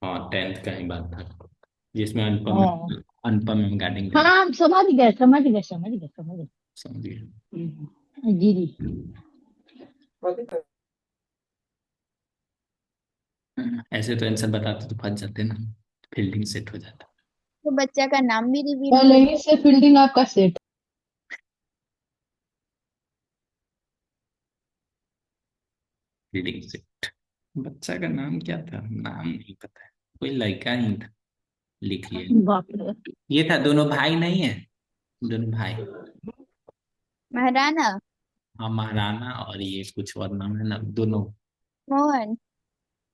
हाँ 10th का ही बात था, जिसमें हाँ अनुपम में गार्डिंग कर। हाँ, समझ गए समझ गए समझ गए समझ गए। समझिए। जी जी। ऐसे तो आंसर बताते तो फंस जाते ना, फील्डिंग सेट हो जाता। तो बच्चा का नाम भी रिवील पहले कर। ही से फील्डिंग आपका सेट। Fielding set. बच्चा का नाम क्या था, नाम नहीं पता है, कोई लड़का ही था, लिख लिया। बाप रे। ये था, दोनों भाई नहीं है, दोनों भाई। महाराणा। हाँ महाराणा, और ये कुछ और नाम है ना, दोनों। मोहन।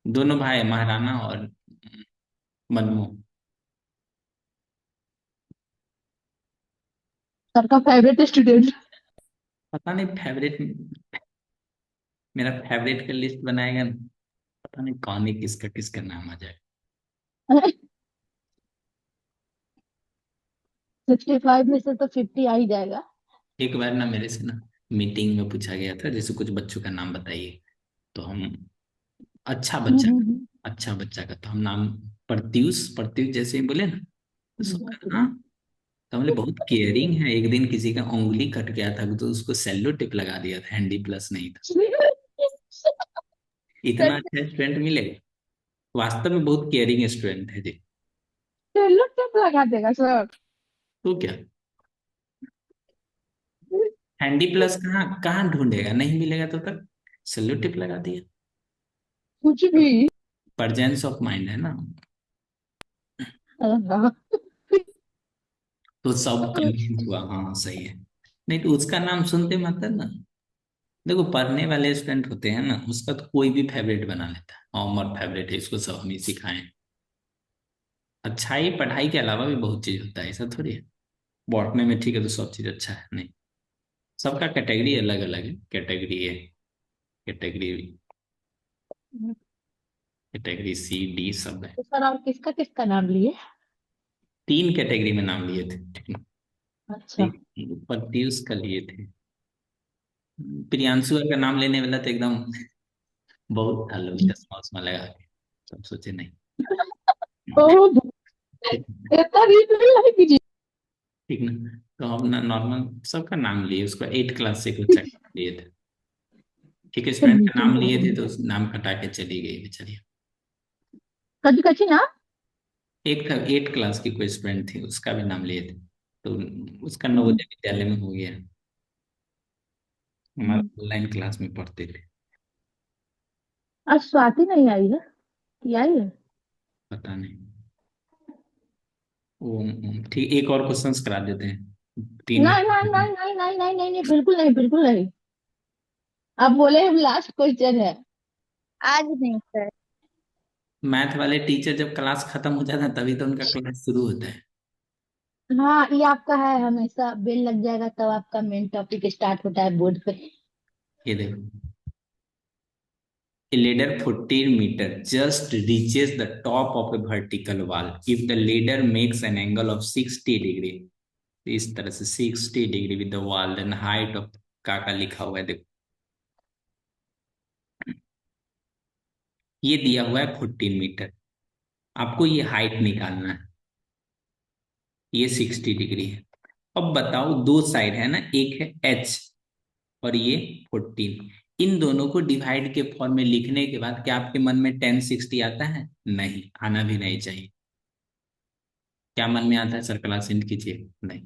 दोनों भाई महाराणा और मनमोहन। सबका फेवरेट स्टूडेंट। पता नहीं फेवरेट, मेरा फेवरेट का लिस्ट बनाएगा ना, पता नहीं कौन है, किसका किसका नाम आ जाएगा। 65 में से तो 50 आ ही जाएगा। एक बार ना मेरे से ना मीटिंग में पूछा गया था, जैसे कुछ बच्चों का नाम बताइए, तो हम अच्छा बच्चा, अच्छा बच्चा का तो हम नाम प्रत्यूष, प्रत्यूष जैसे ही बोले ना, तो सबका बाप रे। हाँ। तो हमने बहुत केयरिंग है, एक दिन किसी का उंगली कट गया था तो उसको सेल्लो टिप लगा दिया था, हैंडी प्लस नहीं था। इतना सच। अच्छा स्टूडेंट मिलेगा, वास्तव में बहुत केयरिंग स्टूडेंट है जी। चलो टिप लगा देगा सर। तो क्या, हैंडी प्लस कहाँ कहाँ ढूंढेगा, नहीं मिलेगा तो तक सेल्लो टिप लगा दिया। कुछ भी। परजेंस ऑफ माइंड है ना। हाँ। तो सब कन्विंस हुआ, हाँ सही है। नहीं तो उसका नाम सुनते मतलब ना, देखो पढ़ने वाले स्टूडेंट होते हैं ना, उसका तो कोई भी फेवरेट बना लेता है, अमर फेवरेट है, इसको सब हम ही सिखाएं। अच्छा ही पढ़ाई के अलावा भी बहुत चीज होता है, ऐसा थोड़ी है। बॉटनी में ठीक है तो सब चीज अच्छा है, नहीं। सबका कैटेगरी अलग अलग है, कैटेगरी है, कैटेगरी, कैटेगरी C D सब है। तो सर आप किसका किसका नाम लिए? 3 कैटेगरी में नाम लिए थे, ठीक है। अच्छा। एक प्रत्युष का लिए थे, प्रियांशु का नाम लेने वाला तो एकदम बहुत था, लोग चश्मा उश्मा लगा के, सब सोचे नहीं। ओह, ठीक इतना रीजनल नहीं कीजिए। ठीक ना। तो हम ना नॉर्मल सबका नाम लिए, उसको 8 क्लास से कुछ लिए थे। एक स्टूडेंट का नाम लिए थे तो उस नाम कटा के चली गई बेचारी। कच्ची कच्ची ना। एक था 8 क्लास की कोई स्टूडेंट थी, उसका भी नाम लिए थे, तो उसका नवोदय विद्यालय में हो गया। हमारा ऑनलाइन क्लास में पढ़ते थे। आज स्वाति नहीं आई है कि आई है? पता नहीं। वो ठीक, एक और क्वेश्चंस करा देते हैं, 3 नहीं नहीं घंटे। नहीं नहीं नहीं नहीं नहीं नहीं, बिल्कुल नहीं बिल्कुल नहीं। आप बोले हम लास्ट क्वेश्चन है। आज नहीं सर। मैथ वाले टीचर जब क्लास खत्म हो जाता है तभी तो उनका क्लास शुरू होता है। हाँ, ये आपका है, हमेशा बेल लग जाएगा तब आपका मेन टॉपिक स्टार्ट होता है बोर्ड पे। ये देखो, a ladder 14 meter just reaches the top of a vertical wall if the ladder makes an angle of 60 degree, इस तरह से 60 degree with the wall, then height of, का लिखा हुआ है देखो, ये दिया हुआ है 14 मीटर, आपको ये हाइट निकालना है, ये 60 डिग्री है। अब बताओ, दो साइड है ना, एक है H और ये 14, इन दोनों को डिवाइड के फॉर्म में लिखने के बाद क्या आपके मन में 1060 आता है? नहीं, आना भी नहीं चाहिए। क्या मन में आता है सर, क्लास एंड कीजिए, नहीं।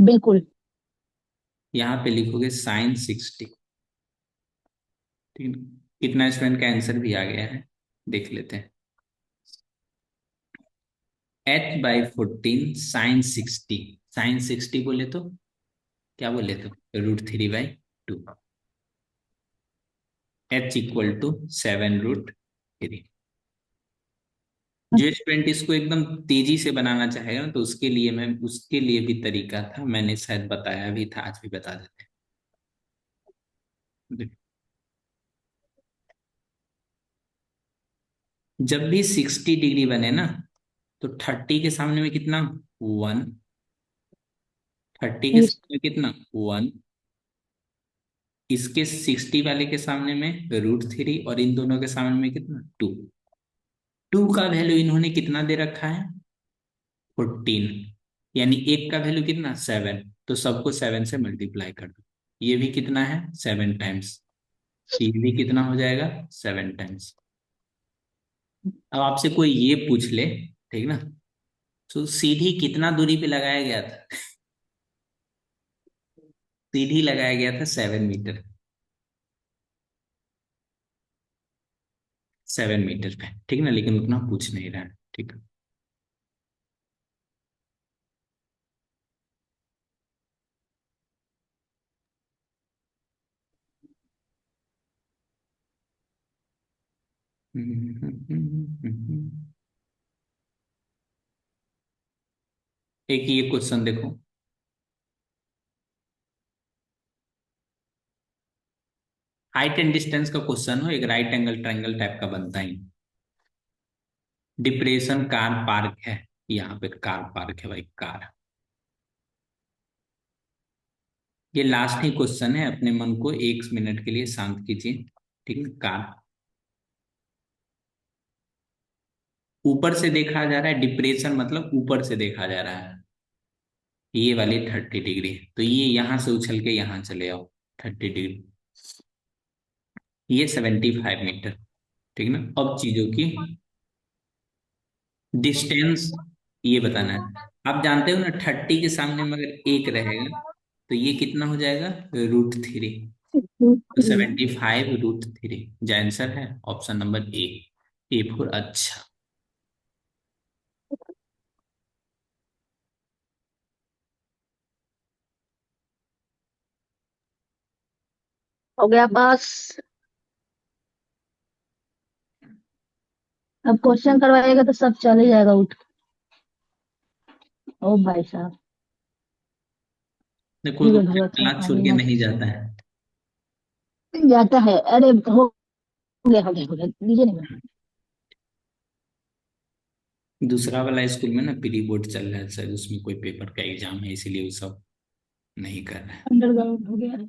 बिल्कुल। यहाँ पे लिखोगे sin 60, ठीक है। कितना स्टूडेंट का आंसर भी आ गया है, देख लेते हैं। H/14 sin 60, sin 60 बोले तो क्या बोले तो √3/2, H = 7√3। जो स्टूडेंट इसको एकदम तेजी से बनाना चाहेगा ना, तो उसके लिए भी तरीका था, मैंने शायद बताया भी था, आज भी बता देते हैं। जब भी 60 डिग्री बने ना, तो 30 के सामने में कितना, 1। 30 के इस सामने में कितना, 1। इसके 60 वाले के सामने में √3, और इन दोनों के सामने में कितना, 2। 2 का वैल्यू इन्होंने कितना दे रखा है, 14। यानी एक का वैल्यू कितना, 7। तो सबको 7 से मल्टीप्लाई कर दो। ये भी कितना है, 7 टाइम्स। ये भी कितना हो जाएगा, 7 टाइम्स। अब आपसे कोई ये पूछ ले, ठीक ना, तो सीढ़ी कितना दूरी पे लगाया गया था। सीढ़ी लगाया गया था 7 मीटर। 7 मीटर पे, ठीक ना, लेकिन उतना पूछ नहीं रहा है, ठीक। एक ये क्वेश्चन देखो। हाइट एंड डिस्टेंस का क्वेश्चन हो, एक राइट एंगल ट्रायंगल टाइप का बनता ही। डिप्रेशन कार पार्क है, यहाँ पे कार पार्क है भाई, कार। ये लास्ट ही क्वेश्चन है, अपने मन को 1 मिनट के लिए शांत कीजिए, ठीक है। कार ऊपर से देखा जा रहा है, डिप्रेशन मतलब ऊपर से देखा जा रहा है। ये वाली 30 डिग्री, तो ये यहां से उछल के यहाँ चले आओ, 30 डिग्री। ये 75 मीटर, ठीक ना। अब चीजों की डिस्टेंस ये बताना है। आप जानते हो ना, 30 के सामने में अगर एक रहेगा, तो ये कितना हो जाएगा, √3। तो 75 √3 जो आंसर है ऑप्शन नंबर A4। अच्छा, हो गया पास। अब क्वेश्चन करवाएगा तो सब चले जाएगा उठ के। ओ भाई साहब, देखो ये कोई जरूरत है क्लास छोड़ पानी के में। नहीं जाता है। जाता है, अरे हो गया लीजिए नहीं। दूसरा वाला स्कूल में ना प्री बोर्ड चल रहा है सर, उसमें कोई पेपर का एग्जाम है, इसीलिए वो सब नहीं कर रहा है। अंडरग्राउंड हो गया।